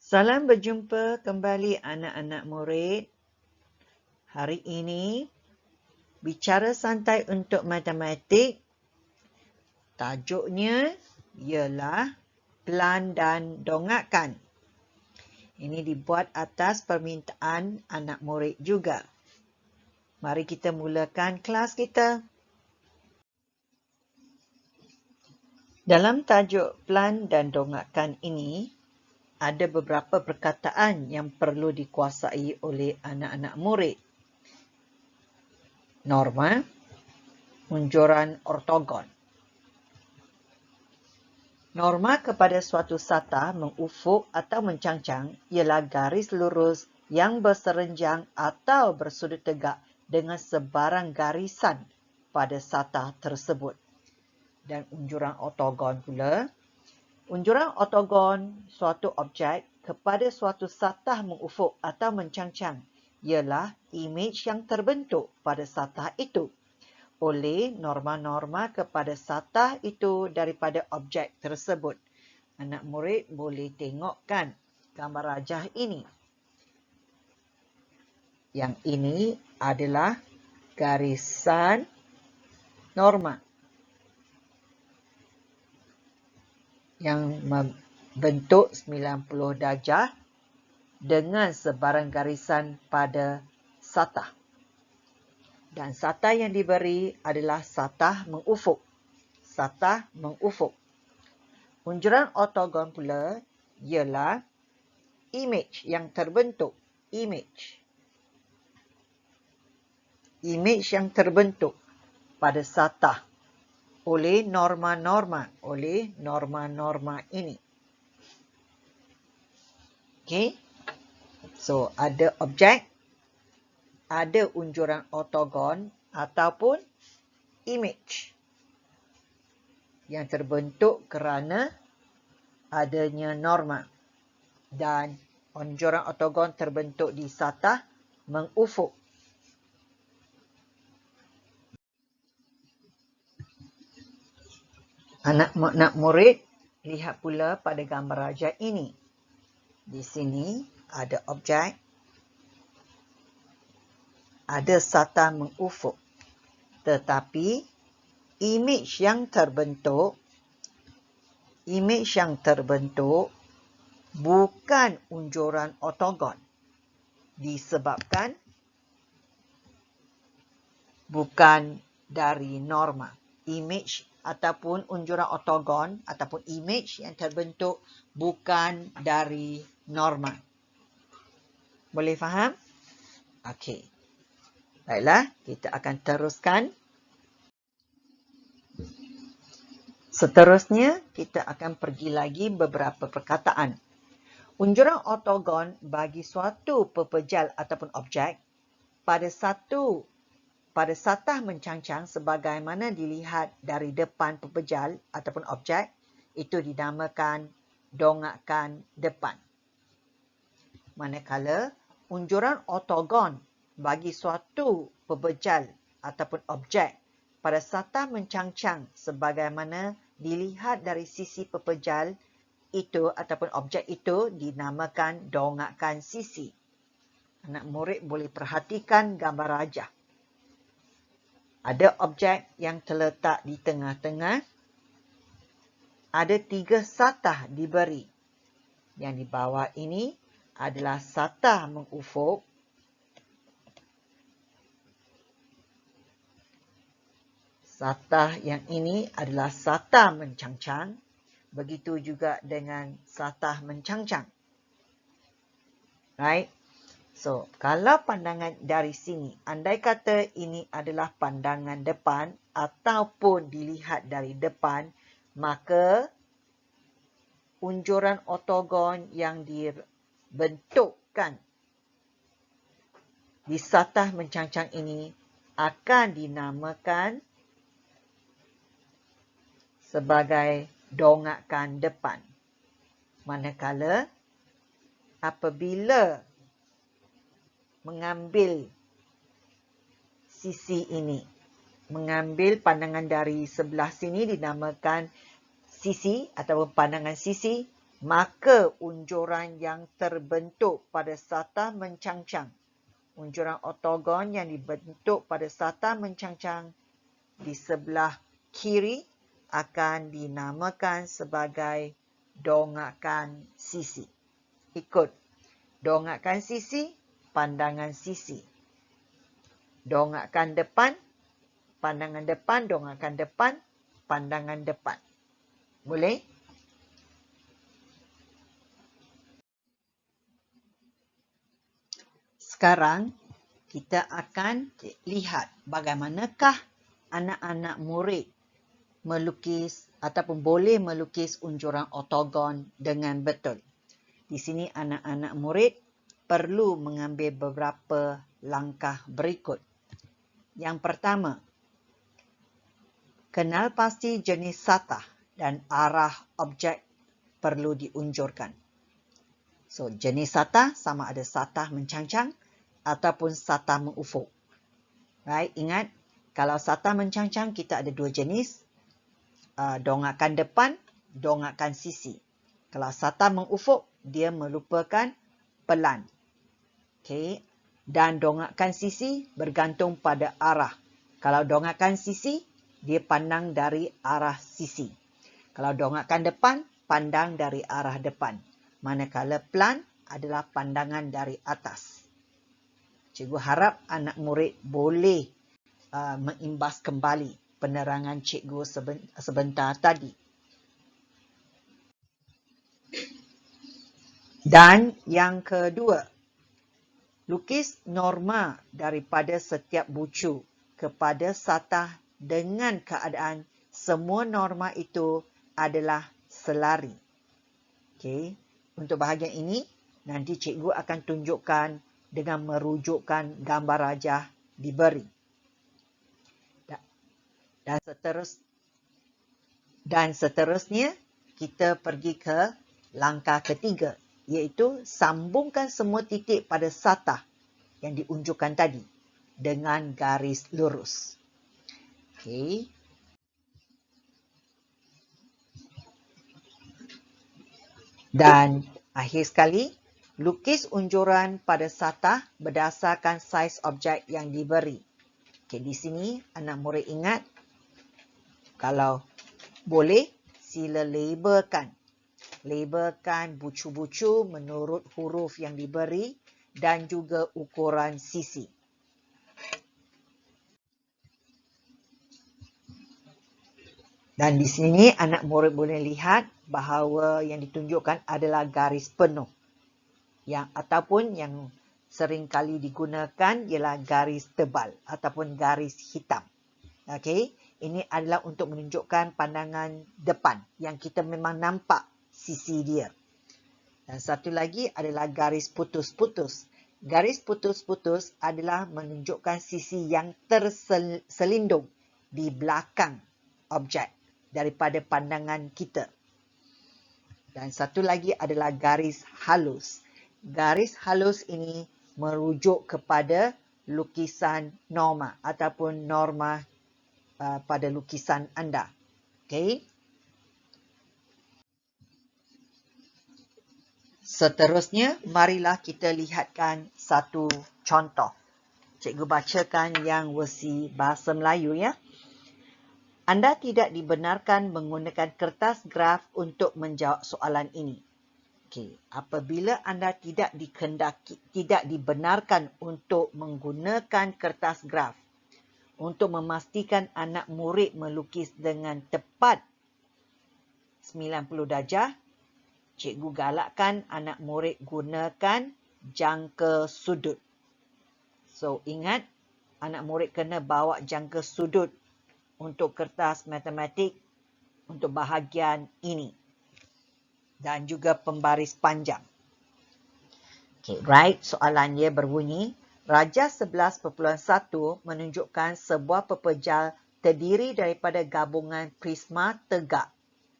Salam berjumpa kembali anak-anak murid. Hari ini, bicara santai untuk matematik. Tajuknya ialah pelan dan dongakkan. Ini dibuat atas permintaan anak murid juga. Mari kita mulakan kelas kita. Dalam tajuk pelan dan dongakkan ini, ada beberapa perkataan yang perlu dikuasai oleh anak-anak murid. Norma, unjuran ortogon. Norma kepada suatu satah mengufuk atau mencangcang ialah garis lurus yang berserenjang atau bersudut tegak dengan sebarang garisan pada satah tersebut. Dan unjuran ortogon pula. Unjuran ortogon suatu objek kepada suatu satah mengufuk atau mencangcang ialah imej yang terbentuk pada satah itu oleh norma-norma kepada satah itu daripada objek tersebut. Anak murid boleh tengokkan gambar rajah ini. Yang ini adalah garisan norma yang membentuk 90 darjah dengan sebarang garisan pada satah. Dan satah yang diberi adalah satah mengufuk. Satah mengufuk. Unjuran ortogon pula ialah imej yang terbentuk. Imej yang terbentuk pada satah oleh norma-norma ini. Okey. So, ada objek, ada unjuran ortogon ataupun imej yang terbentuk kerana adanya norma. Dan unjuran ortogon terbentuk di satah mengufuk. Anak-anak murid, lihat pula pada gambar rajah ini. Di sini ada objek, ada satah mengufuk. Tetapi imej yang terbentuk bukan unjuran ortogon. Disebabkan bukan dari norma. Imej ataupun unjuran ortogon ataupun imej yang terbentuk bukan dari norma. Boleh faham? Okey. Baiklah, kita akan teruskan. Seterusnya, kita akan pergi lagi beberapa perkataan. Unjuran ortogon bagi suatu pepejal ataupun objek pada satah mencangcang sebagaimana dilihat dari depan pepejal ataupun objek, itu dinamakan dongakkan depan. Manakala unjuran ortogon bagi suatu pepejal ataupun objek pada satah mencangcang sebagaimana dilihat dari sisi pepejal itu ataupun objek itu dinamakan dongakkan sisi. Anak murid boleh perhatikan gambar rajah. Ada objek yang terletak di tengah-tengah. Ada 3 satah diberi. Yang di bawah ini adalah satah mengufuk. Satah yang ini adalah satah mencangcang. Begitu juga dengan satah mencangcang. Right? So, kalau pandangan dari sini, andai kata ini adalah pandangan depan ataupun dilihat dari depan, maka unjuran ortogon yang dibentukkan di satah mencangcang ini akan dinamakan sebagai dongakkan depan. Manakala apabila mengambil sisi ini, mengambil pandangan dari sebelah sini dinamakan sisi ataupun pandangan sisi, maka unjuran yang terbentuk pada satah mencangcang, unjuran ortogon yang dibentuk pada satah mencangcang di sebelah kiri akan dinamakan sebagai dongakan sisi. Ikut. Dongakan sisi, pandangan sisi. Dongakan depan, pandangan depan, dongakan depan, pandangan depan. Boleh? Sekarang kita akan lihat bagaimanakah anak-anak murid melukis ataupun boleh melukis unjuran ortogon dengan betul. Di sini anak-anak murid perlu mengambil beberapa langkah berikut. Yang pertama, kenal pasti jenis satah dan arah objek perlu diunjurkan. So, jenis satah sama ada satah mencangcang ataupun satah mengufuk. Right? Ingat, kalau satah mencangcang kita ada dua jenis, dongakan depan, dongakan sisi. Kalau satah mengufuk, dia merupakan pelan. Okay. Dan dongakan sisi bergantung pada arah. Kalau dongakan sisi, dia pandang dari arah sisi. Kalau dongakan depan, pandang dari arah depan. Manakala pelan adalah pandangan dari atas. Cikgu harap anak murid boleh mengimbas kembali penerangan cikgu sebentar tadi. Dan yang kedua, lukis norma daripada setiap bucu kepada satah dengan keadaan semua norma itu adalah selari. Okay. Untuk bahagian ini, nanti cikgu akan tunjukkan dengan merujukkan gambar rajah diberi. Dan seterusnya, kita pergi ke langkah ketiga, iaitu sambungkan semua titik pada satah yang diunjukkan tadi dengan garis lurus. Okay. Dan akhir sekali, lukis unjuran pada satah berdasarkan saiz objek yang diberi. Okay, di sini anak murid ingat, kalau boleh, sila labelkan. Labelkan bucu-bucu menurut huruf yang diberi dan juga ukuran sisi. Dan di sini anak murid boleh lihat bahawa yang ditunjukkan adalah garis penuh. Ataupun yang sering kali digunakan ialah garis tebal ataupun garis hitam. Okey, ini adalah untuk menunjukkan pandangan depan yang kita memang nampak sisi dia. Dan satu lagi adalah garis putus-putus. Garis putus-putus adalah menunjukkan sisi yang terselindung di belakang objek daripada pandangan kita. Dan satu lagi adalah garis halus. Garis halus ini merujuk kepada lukisan norma ataupun norma pada lukisan anda. Okay. Seterusnya, marilah kita lihatkan satu contoh. Cikgu bacakan yang versi bahasa Melayu ya. Anda tidak dibenarkan menggunakan kertas graf untuk menjawab soalan ini. Okay. Apabila anda tidak dibenarkan untuk menggunakan kertas graf untuk memastikan anak murid melukis dengan tepat 90 darjah, cikgu galakkan anak murid gunakan jangka sudut. So, ingat, anak murid kena bawa jangka sudut untuk kertas matematik untuk bahagian ini. Dan juga pembaris panjang. Okay, right. Soalannya berbunyi, rajah 11.1 menunjukkan sebuah pepejal terdiri daripada gabungan prisma tegak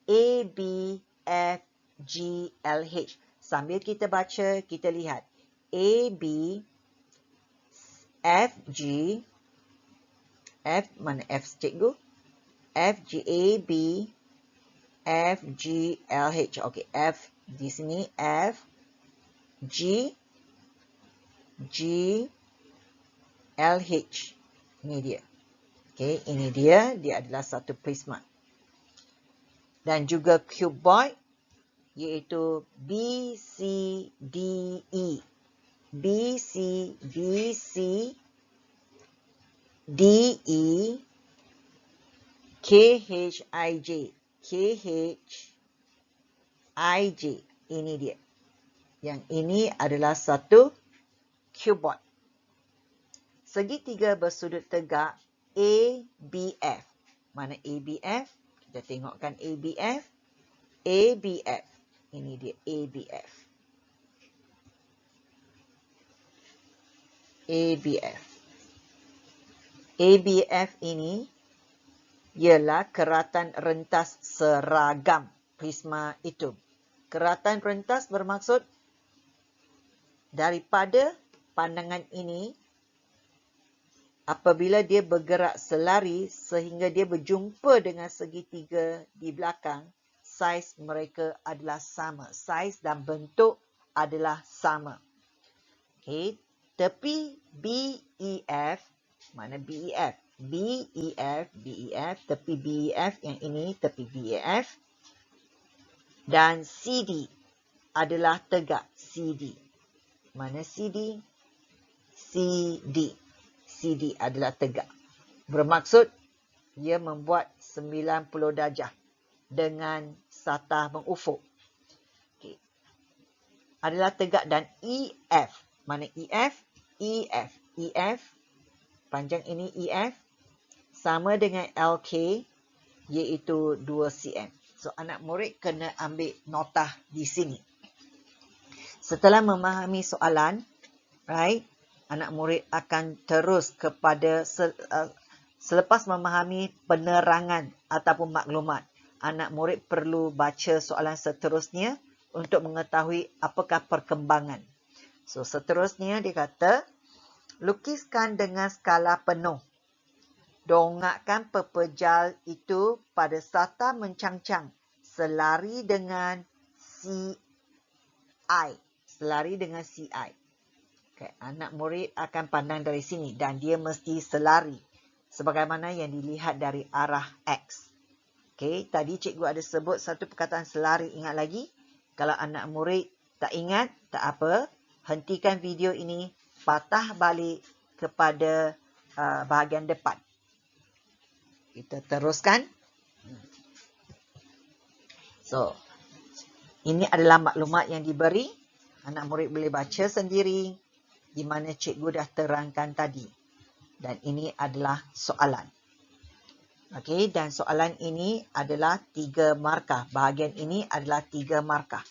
A, B, F, G, L, H. Sambil kita baca, kita lihat A, B, F, G, F, mana F cikgu? F, G, A, B, F, G, L, H. Okey, F, Di sini F, G, G, L, H. Ini dia. Okey, ini dia adalah satu prisma. Dan juga cuboid iaitu B, C, D, E. B, C, B, C, D, E, K, H, I, J. K, H, I, J. Ini dia. Yang ini adalah satu cuboid. Segitiga bersudut tegak ABF. Mana ABF? Kita tengokkan ABF. ABF. Ini dia ABF. ABF. ABF ini ialah keratan rentas seragam prisma itu. Keratan rentas bermaksud daripada pandangan ini apabila dia bergerak selari sehingga dia berjumpa dengan segitiga di belakang, saiz mereka adalah sama. Saiz dan bentuk adalah sama. Okey, tepi BEF, mana BEF? BEF, tepi BEF yang ini tepi BEF. Dan CD adalah tegak CD. Mana CD? CD. CD adalah tegak. Bermaksud ia membuat 90 darjah dengan satah mengufuk. Okay. Adalah tegak dan EF. Mana EF? EF. EF. Panjang ini EF. Sama dengan LK iaitu 2 cm. So, anak murid kena ambil notah di sini. Setelah memahami soalan, right, anak murid akan terus kepada selepas memahami penerangan ataupun maklumat. Anak murid perlu baca soalan seterusnya untuk mengetahui apakah perkembangan. So, seterusnya dia kata, lukiskan dengan skala penuh. Dongakkan pepejal itu pada satah mencangcang selari dengan CI. Selari dengan CI. Okay. Anak murid akan pandang dari sini dan dia mesti selari sebagaimana yang dilihat dari arah X. Okay. Tadi cikgu ada sebut satu perkataan selari. Ingat lagi? Kalau anak murid tak ingat, tak apa. Hentikan video ini, patah balik kepada bahagian depan. Kita teruskan. So, ini adalah maklumat yang diberi. Anak murid boleh baca sendiri di mana cikgu dah terangkan tadi. Dan ini adalah soalan. Okey, dan soalan ini adalah 3 markah. Bahagian ini adalah 3 markah.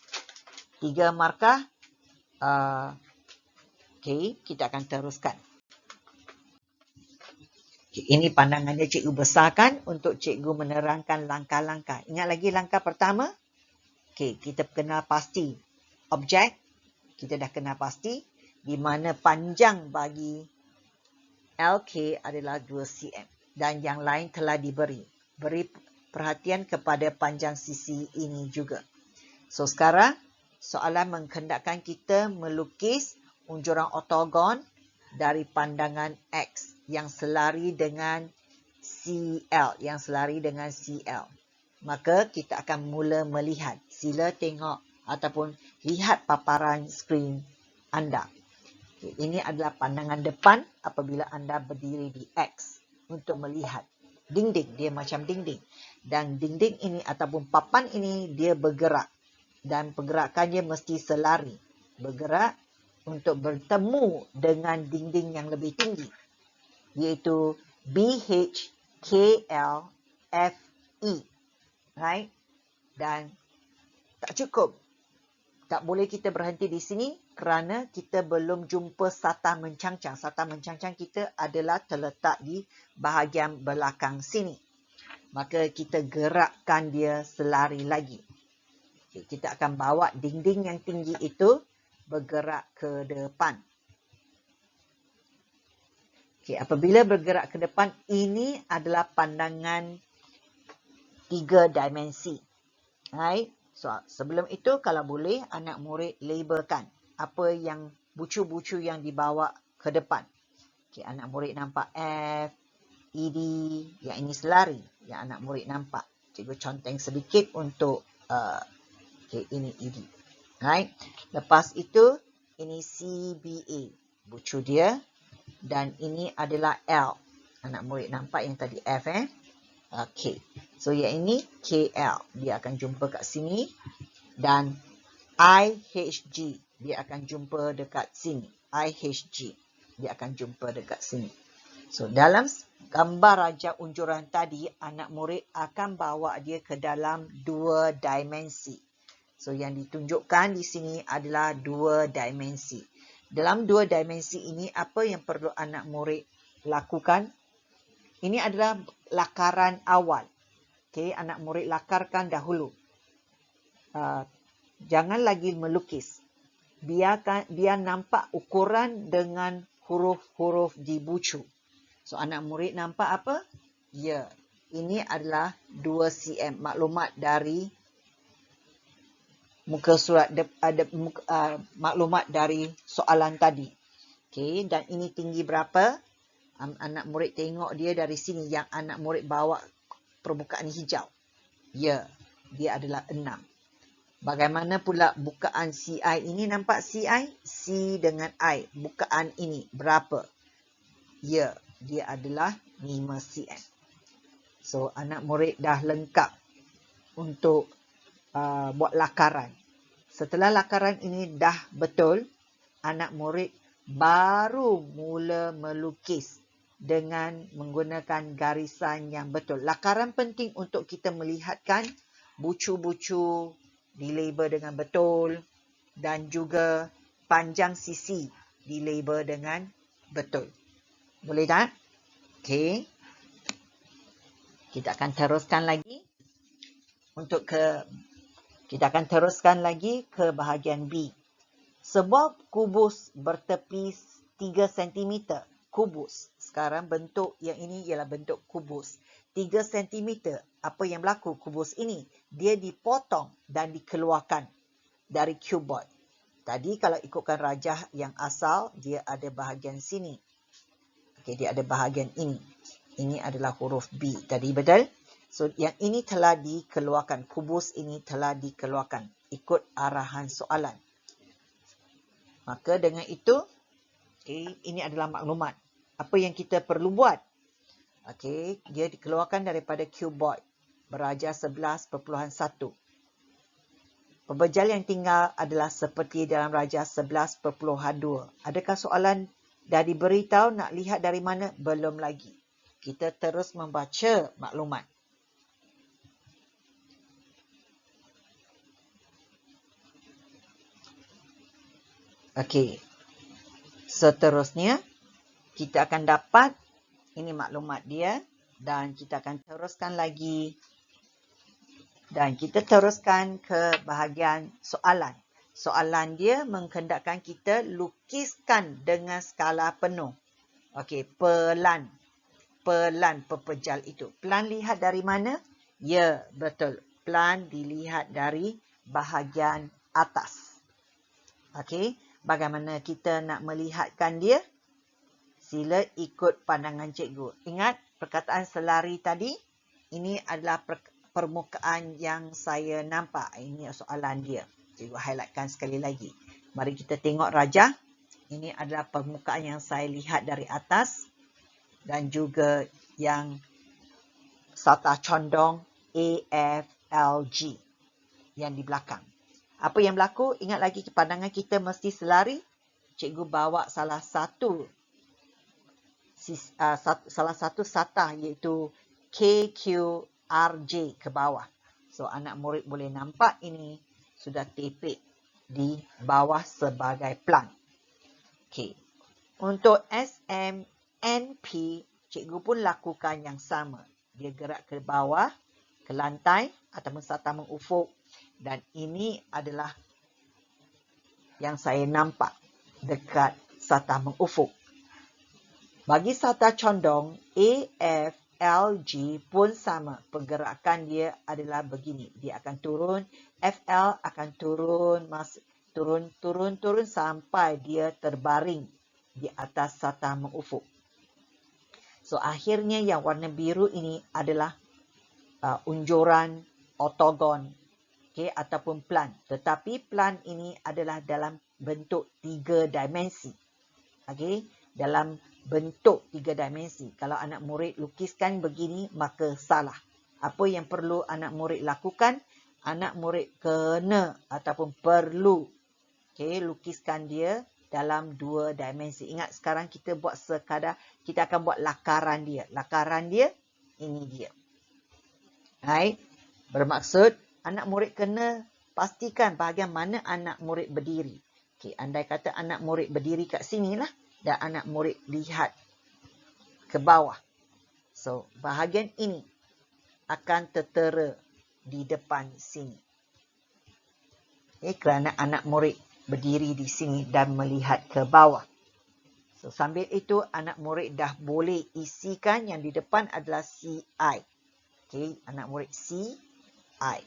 3 markah. Okey, kita akan teruskan. Ini pandangannya cikgu besarkan untuk cikgu menerangkan langkah-langkah. Ingat lagi langkah pertama? Okey, kita kenal pasti objek. Kita dah kenal pasti di mana panjang bagi LK adalah 2 cm. Dan yang lain telah diberi. Beri perhatian kepada panjang sisi ini juga. So, sekarang soalan menghendakkan kita melukis unjuran ortogon dari pandangan X yang selari dengan CL, Maka kita akan mula melihat. Sila tengok ataupun lihat paparan skrin anda. Okay, ini adalah pandangan depan apabila anda berdiri di X untuk melihat dinding. Dia macam dinding. Dan dinding ini ataupun papan ini dia bergerak. Dan pergerakannya mesti selari. Bergerak untuk bertemu dengan dinding yang lebih tinggi. Iaitu BHKLFE. Right? Dan tak cukup. Tak boleh kita berhenti di sini kerana kita belum jumpa satah mencangcang. Satah mencangcang kita adalah terletak di bahagian belakang sini. Maka kita gerakkan dia selari lagi. Okay, kita akan bawa dinding yang tinggi itu bergerak ke depan. Okay, apabila bergerak ke depan, ini adalah pandangan 3 dimensi. Right? So, sebelum itu kalau boleh anak murid labelkan apa yang bucu-bucu yang dibawa ke depan. Okay, anak murid nampak F, ED, yang ini selari. Yang anak murid nampak. Cikgu conteng sedikit untuk ini ED. Right? Lepas itu, ini CBA. Bucu dia. Dan ini adalah L. Anak murid nampak yang tadi F Okay. So yang ini KL. Dia akan jumpa kat sini. Dan IHG. Dia akan jumpa dekat sini. IHG. Dia akan jumpa dekat sini. So dalam gambar raja unjuran tadi, anak murid akan bawa dia ke dalam 2 dimensi. So yang ditunjukkan di sini adalah 2 dimensi. Dalam 2 dimensi ini, apa yang perlu anak murid lakukan? Ini adalah lakaran awal. Okay, anak murid lakarkan dahulu. Jangan lagi melukis. Biar nampak ukuran dengan huruf-huruf di bucu. So, anak murid nampak apa? Ya, ini adalah 2 cm. Maklumat dari muka surat, maklumat dari soalan tadi. Okay, dan ini tinggi berapa? Anak murid tengok dia dari sini yang anak murid bawa permukaan hijau. Ya, dia adalah 6. Bagaimana pula bukaan CI ini? Nampak CI? C dengan I. Bukaan ini berapa? Ya, dia adalah 5 cm. So, anak murid dah lengkap untuk buat lakaran. Setelah lakaran ini dah betul, anak murid baru mula melukis dengan menggunakan garisan yang betul. Lakaran penting untuk kita melihatkan bucu-bucu dilabel dengan betul dan juga panjang sisi dilabel dengan betul. Boleh tak? Okey. Kita akan teruskan lagi ke bahagian B. Sebuah kubus bertepi 3 cm. Kubus. Sekarang bentuk yang ini ialah bentuk kubus. 3 cm. Apa yang berlaku kubus ini? Dia dipotong dan dikeluarkan dari cuboid. Tadi kalau ikutkan rajah yang asal, dia ada bahagian sini. Okey, dia ada bahagian ini. Ini adalah huruf B. Tadi betul? So, yang ini telah dikeluarkan. Kubus ini telah dikeluarkan. Ikut arahan soalan. Maka dengan itu, ini adalah maklumat. Apa yang kita perlu buat? Okey, dia dikeluarkan daripada cuboid. Berajar 11.1. Pembejal yang tinggal adalah seperti dalam rajah 11.2. Adakah soalan dah diberitahu nak lihat dari mana? Belum lagi. Kita terus membaca maklumat. Okey. Seterusnya, kita akan dapat ini maklumat dia dan kita akan teruskan lagi. Dan kita teruskan ke bahagian soalan. Soalan dia menghendakkan kita lukiskan dengan skala penuh. Okey, pelan. Pelan pepejal itu. Pelan lihat dari mana? Ya, betul. Pelan dilihat dari bahagian atas. Okey, bagaimana kita nak melihatkan dia? Sila ikut pandangan cikgu. Ingat perkataan selari tadi? Ini adalah permukaan yang saya nampak. Ini soalan dia. Cikgu highlightkan sekali lagi. Mari kita tengok rajah. Ini adalah permukaan yang saya lihat dari atas. Dan juga yang sata condong AFLG yang di belakang. Apa yang berlaku? Ingat lagi pandangan kita mesti selari. Cikgu bawa salah satu satah iaitu KQRJ ke bawah. So anak murid boleh nampak ini sudah tepek di bawah sebagai pelan. Okey. Untuk SMNP, cikgu pun lakukan yang sama. Dia gerak ke bawah, ke lantai ataupun satah mengufuk. Dan ini adalah yang saya nampak dekat satah mengufuk. Bagi satah condong AF FLG pun sama. Pergerakan dia adalah begini. Dia akan turun. FL akan turun sampai dia terbaring di atas satah mengufuk. So, akhirnya yang warna biru ini adalah unjuran ortogon, okay, ataupun plan. Tetapi plan ini adalah dalam bentuk 3 dimensi. Okay, dalam bentuk 3 dimensi. Kalau anak murid lukiskan begini, maka salah. Apa yang perlu anak murid lakukan? Anak murid kena ataupun perlu, okay, lukiskan dia dalam 2 dimensi. Ingat, sekarang kita buat sekadar, kita akan buat lakaran dia. Lakaran dia, ini dia. Right? Bermaksud, anak murid kena pastikan bahagian mana anak murid berdiri. Okay, andai kata anak murid berdiri kat sini lah, dan anak murid lihat ke bawah. So, bahagian ini akan tertera di depan sini. Okay, kerana anak murid berdiri di sini dan melihat ke bawah. So, sambil itu anak murid dah boleh isikan yang di depan adalah CI. Okay, anak murid CI.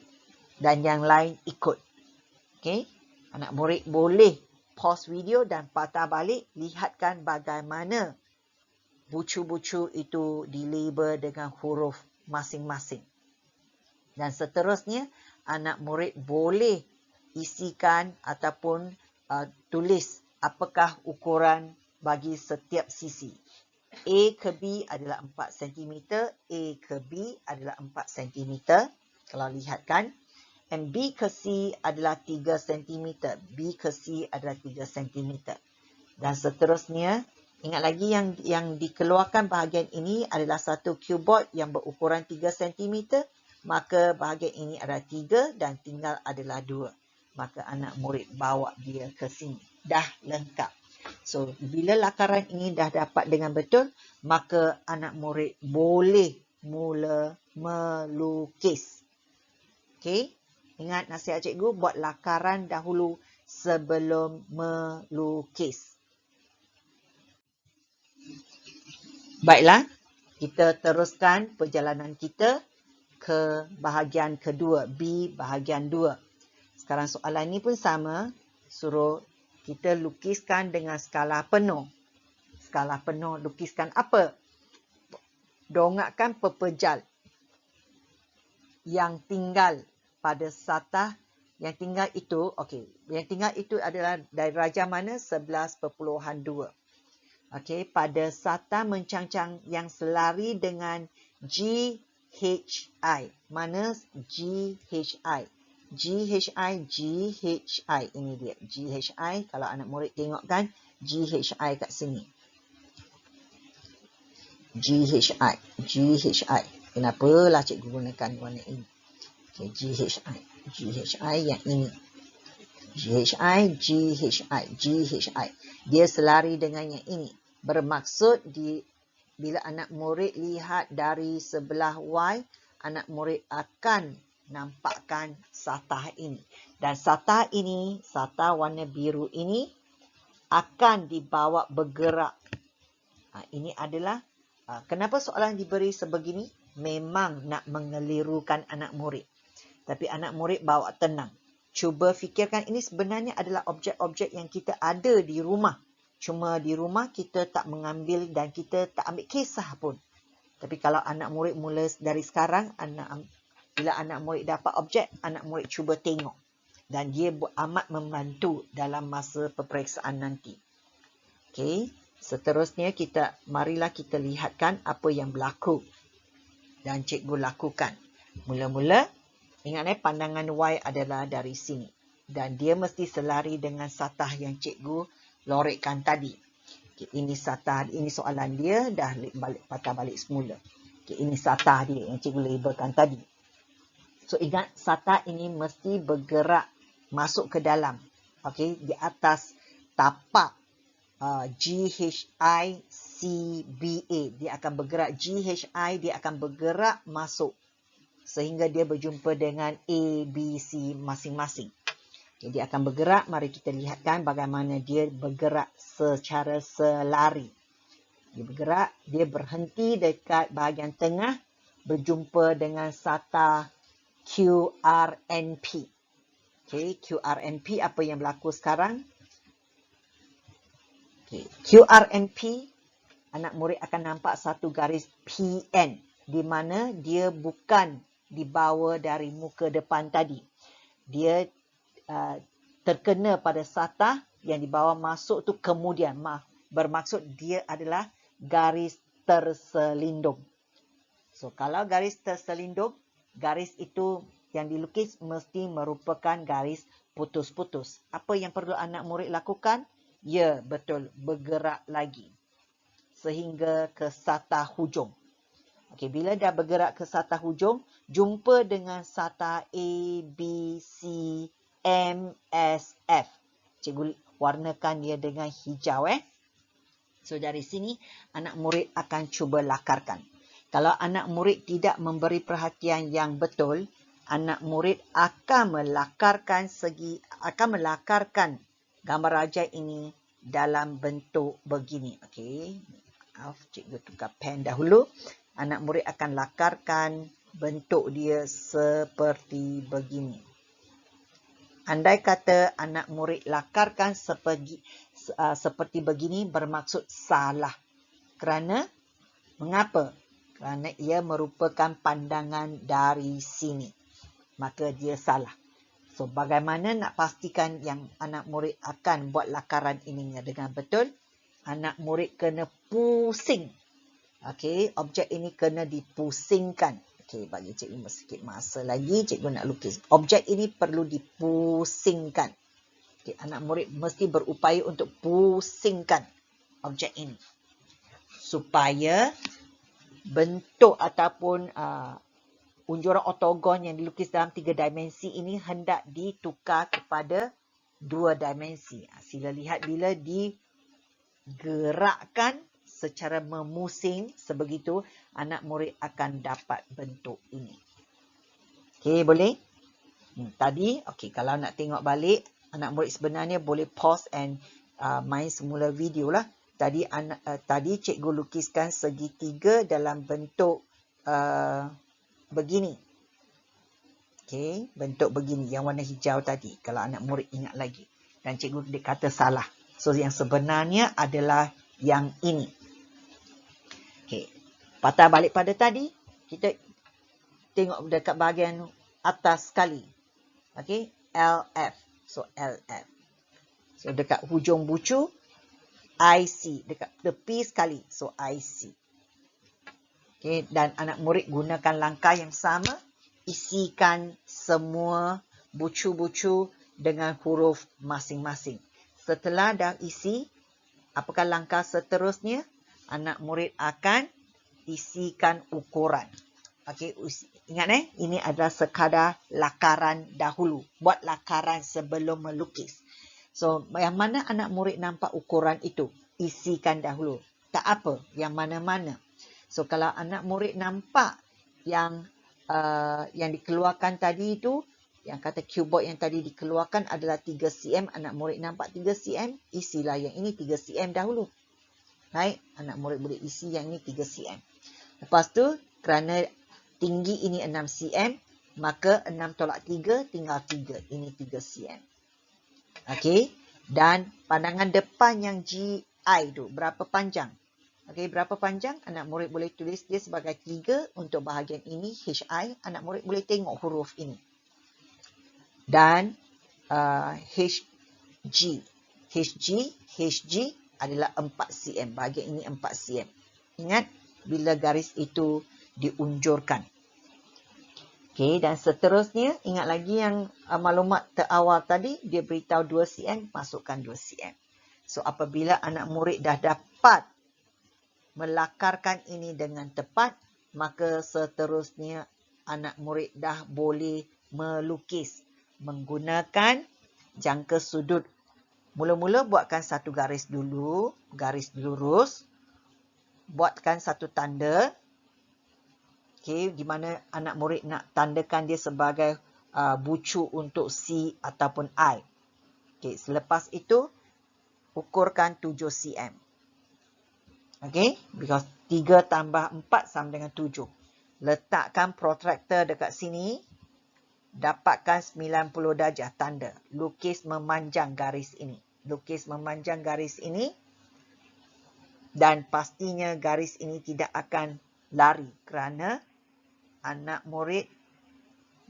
Dan yang lain ikut. Okay, anak murid boleh pause video dan patah balik, lihatkan bagaimana bucu-bucu itu dilabel dengan huruf masing-masing. Dan seterusnya, anak murid boleh isikan ataupun tulis apakah ukuran bagi setiap sisi. A ke B adalah 4 cm, A ke B adalah 4 cm. Kalau lihatkan, and B ke C adalah 3 cm, B ke C adalah 3 cm. Dan seterusnya, ingat lagi yang dikeluarkan bahagian ini adalah satu cubeboard yang berukuran 3 cm, maka bahagian ini adalah 3 dan tinggal adalah 2. Maka anak murid bawa dia ke sini. Dah lengkap. So, bila lakaran ini dah dapat dengan betul, maka anak murid boleh mula melukis. Okey? Ingat nasihat cikgu, buat lakaran dahulu sebelum melukis. Baiklah, kita teruskan perjalanan kita ke bahagian kedua, B bahagian 2. Sekarang soalan ini pun sama, suruh kita lukiskan dengan skala penuh. Skala penuh, lukiskan apa? Dongakkan pepejal yang tinggal pada satah, yang tinggal itu, okey, yang tinggal itu adalah dari darjah mana? 11.2. Okey, pada satah mencangcang yang selari dengan GHI. Mana GHI? GHI, ini dia. GHI, kalau anak murid tengokkan, GHI kat sini. GHI. Kenapalah cikgu gunakan warna ini? Okay, GHI yang ini. GHI. Dia selari dengan yang ini. Bermaksud bila anak murid lihat dari sebelah Y, anak murid akan nampakkan satah ini. Dan satah ini, satah warna biru ini akan dibawa bergerak. Ini adalah, kenapa soalan diberi sebegini? Memang nak mengelirukan anak murid. Tapi anak murid bawa tenang. Cuba fikirkan, ini sebenarnya adalah objek-objek yang kita ada di rumah. Cuma di rumah kita tak mengambil dan kita tak ambil kisah pun. Tapi kalau anak murid mula dari sekarang, bila anak murid dapat objek, anak murid cuba tengok. Dan dia amat membantu dalam masa peperiksaan nanti. Okey, seterusnya marilah kita lihatkan apa yang berlaku. Dan cikgu lakukan. Mula-mula, ingat pandangan Y adalah dari sini. Dan dia mesti selari dengan satah yang cikgu lorekkan tadi. Okay, ini satah, ini soalan dia, dah patah balik semula. Okay, ini satah dia yang cikgu labelkan tadi. So, ingat, satah ini mesti bergerak masuk ke dalam. Okay, di atas tapak GHI-CBA. Dia akan bergerak GHI, dia akan bergerak masuk. Sehingga dia berjumpa dengan ABC masing-masing. Okay, dia akan bergerak. Mari kita lihatkan bagaimana dia bergerak secara selari. Dia bergerak, dia berhenti dekat bahagian tengah, berjumpa dengan SATA QRNP. Okay, QRNP apa yang berlaku sekarang? Okay, QRNP, anak murid akan nampak satu garis PN di mana dia bukan dibawa dari muka depan tadi. Dia terkena pada SATA yang dibawa masuk tu kemudian. Bermaksud dia adalah garis terselindung. So, kalau garis terselindung, garis itu yang dilukis mesti merupakan garis putus-putus. Apa yang perlu anak murid lakukan? Ya, betul, bergerak lagi sehingga ke SATA hujung. Okey, bila dah bergerak ke SATA hujung, jumpa dengan SATA A, B, C, M, S, F. Cikgu warnakan dia dengan hijau. So, dari sini anak murid akan cuba lakarkan. Kalau anak murid tidak memberi perhatian yang betul, anak murid akan melakarkan gambar rajai ini dalam bentuk begini. Okey. Maaf, cikgu tukar pen dahulu. Anak murid akan lakarkan bentuk dia seperti begini. Andai kata anak murid lakarkan seperti begini bermaksud salah. Kerana mengapa? Kerana ia merupakan pandangan dari sini. Maka dia salah. So, bagaimana nak pastikan yang anak murid akan buat lakaran ini dengan betul? Anak murid kena pusing. Okey, objek ini kena dipusingkan. Okey, bagi cikgu sikit masa lagi, cikgu nak lukis. Objek ini perlu dipusingkan. Okey, anak murid mesti berupaya untuk pusingkan objek ini. Supaya bentuk ataupun unjuran ortogon yang dilukis dalam 3 dimensi ini hendak ditukar kepada 2 dimensi. Sila lihat bila digerakkan secara memusing sebegitu, anak murid akan dapat bentuk ini. Okey, boleh? Tadi, okey, kalau nak tengok balik, anak murid sebenarnya boleh pause and main semula video lah. Tadi cikgu lukiskan segitiga dalam bentuk begini. Okey, bentuk begini yang warna hijau tadi. Kalau anak murid ingat lagi. Dan cikgu kata salah. So, yang sebenarnya adalah yang ini. Okey, patah balik pada tadi. Kita tengok dekat bahagian atas sekali. Okey, LF. So, LF. So, dekat hujung bucu, IC. Dekat tepi sekali. So, IC. Okay, dan anak murid gunakan langkah yang sama. Isikan semua bucu-bucu dengan huruf masing-masing. Setelah dah isi, apakah langkah seterusnya? Anak murid akan isikan ukuran. Okay, ingat ini adalah sekadar lakaran dahulu. Buat lakaran sebelum melukis. So, yang mana anak murid nampak ukuran itu? Isikan dahulu. Tak apa, yang mana-mana. So, kalau anak murid nampak yang dikeluarkan tadi itu, yang kata cuboid yang tadi dikeluarkan adalah 3 cm, anak murid nampak 3 cm, isilah yang ini 3 cm dahulu. Baik, anak murid boleh isi yang ini 3 cm. Lepas tu, kerana tinggi ini 6 cm, maka 6 tolak 3 tinggal 3. Ini 3 cm. Okey, dan pandangan depan yang GI tu berapa panjang? Okey, berapa panjang? Anak murid boleh tulis dia sebagai 3 untuk bahagian ini HI. Anak murid boleh tengok huruf ini. Dan HG adalah 4 cm. Bahagian ini 4 cm. Ingat bila garis itu diunjurkan. Okey, dan seterusnya, ingat lagi yang maklumat terawal tadi, dia beritahu 2 cm, masukkan 2 cm. So, apabila anak murid dah dapat melakarkan ini dengan tepat, maka seterusnya anak murid dah boleh melukis menggunakan jangka sudut. Mula-mula buatkan satu garis dulu, garis lurus, buatkan satu tanda. Okey, di mana anak murid nak tandakan dia sebagai bucu untuk C ataupun I. Okey, selepas itu ukurkan 7 cm. Okay, because 3 tambah 4 sama dengan 7. Letakkan protractor dekat sini. Dapatkan 90 darjah tanda. Lukis memanjang garis ini. Lukis memanjang garis ini. Dan pastinya garis ini tidak akan lari kerana anak murid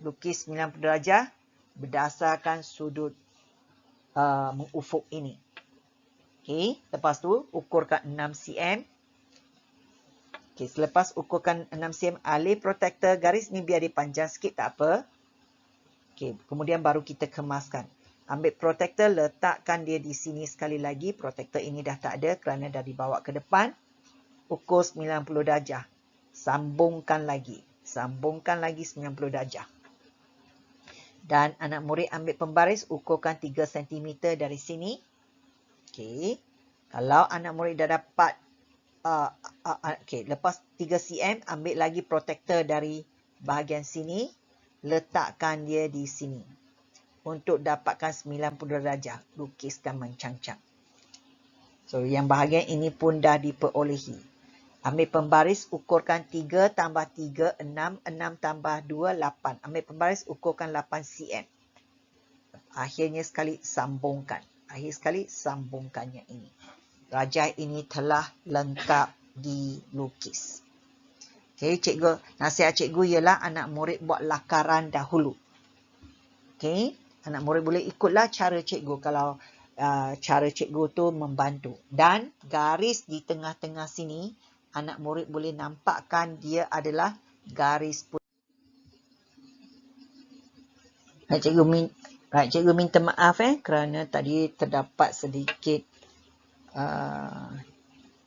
lukis 90 darjah berdasarkan sudut mengufuk ini. Okay, lepas tu ukurkan 6 cm. Okay, selepas ukurkan 6 cm, alih protektor garis ni biar dia panjang sikit tak apa. Okay, kemudian baru kita kemaskan. Ambil protektor, letakkan dia di sini sekali lagi. Protektor ini dah tak ada kerana dah dibawa ke depan. Ukur 90 darjah. Sambungkan lagi. Sambungkan lagi 90 darjah. Dan anak murid ambil pembaris, ukurkan 3 cm dari sini. Okay. Kalau anak murid dah dapat, okay, lepas 3 cm, ambil lagi protektor dari bahagian sini. Letakkan dia di sini. Untuk dapatkan 90 darjah. Lukiskan mencang-cang. So, yang bahagian ini pun dah diperolehi. Ambil pembaris, ukurkan 3 tambah 3, 6. 6 tambah 2, 8. Ambil pembaris, ukurkan 8 cm. Akhirnya sekali sambungkan. Akhir sekali sambungkannya ini. Rajai ini telah lengkap dilukis. Okay, cikgu, nasihat cikgu ialah anak murid buat lakaran dahulu. Okay, anak murid boleh ikutlah cara cikgu kalau cara cikgu tu membantu. Dan garis di tengah-tengah sini, anak murid boleh nampakkan dia adalah garis putih. Cikgu minta maaf kerana tadi terdapat sedikit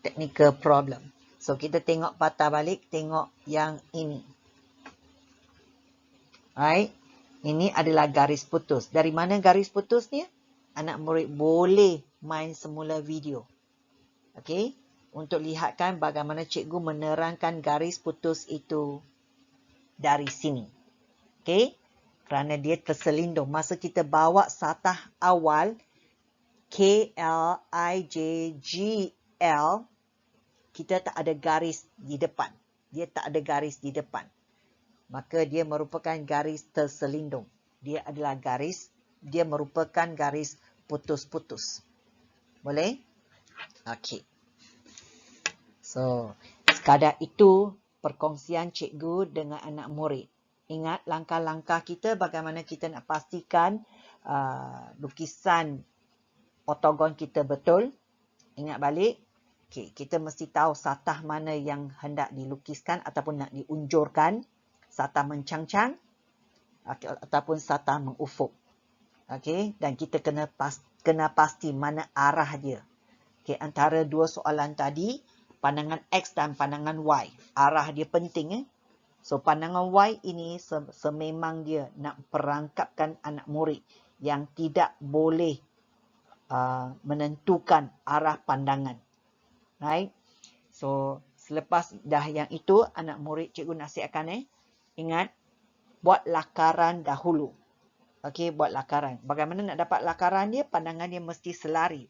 technical problem. So, kita tengok patah balik, tengok yang ini. Right? Ini adalah garis putus. Dari mana garis putusnya? Anak murid boleh main semula video. Okay? Untuk lihatkan bagaimana cikgu menerangkan garis putus itu dari sini. Okay? Kerana dia terselindung. Masa kita bawa satah awal, K, L, I, J, G, L, kita tak ada garis di depan. Dia tak ada garis di depan. Maka dia merupakan garis terselindung. Dia adalah garis, dia merupakan garis putus-putus. Boleh? Okey. So, sekadar itu perkongsian cikgu dengan anak murid. Ingat langkah-langkah kita bagaimana kita nak pastikan lukisan ortogon kita betul. Ingat balik. Okay, kita mesti tahu satah mana yang hendak dilukiskan ataupun nak diunjurkan. Satah mencang-cang ataupun satah mengufuk. Okay, dan kita kena pasti mana arah dia. Okay, antara dua soalan tadi, pandangan X dan pandangan Y. Arah dia penting. So, pandangan Y ini sememang dia nak perangkapkan anak murid yang tidak boleh menentukan arah pandangan. Right? So, selepas dah yang itu, anak murid cikgu nasihatkan ingat, buat lakaran dahulu. Okey, buat lakaran. Bagaimana nak dapat lakaran dia? Pandangan dia mesti selari.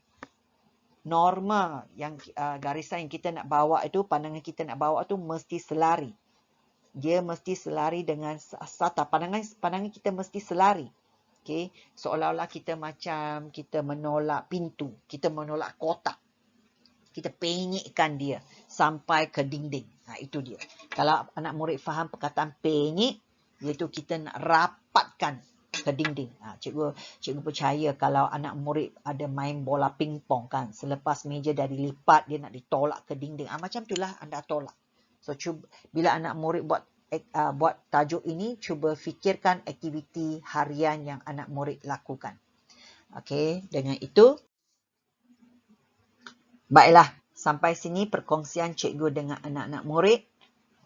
Norma yang garisan yang kita nak bawa itu, pandangan kita nak bawa itu mesti selari. Dia mesti selari dengan satah. Pandangan kita mesti selari. Okey, seolah-olah kita macam kita menolak pintu, kita menolak kotak. Kita penyekkan dia sampai ke dinding. Itu dia. Kalau anak murid faham perkataan penyek, iaitu kita nak rapatkan ke dinding. Cikgu percaya kalau anak murid ada main bola pingpong kan, selepas meja dah dilipat, dia nak ditolak ke dinding. Macam itulah anda tolak. So, bila anak murid buat tajuk ini, cuba fikirkan aktiviti harian yang anak murid lakukan. Okey, dengan itu, baiklah, sampai sini perkongsian cikgu dengan anak-anak murid.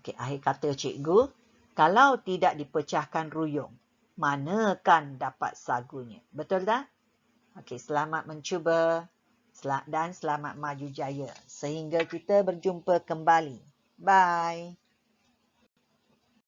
Okey, akhir kata cikgu, kalau tidak dipecahkan ruyung, manakan dapat sagunya? Betul tak? Okey, selamat mencuba dan selamat maju jaya. Sehingga kita berjumpa kembali. Bye.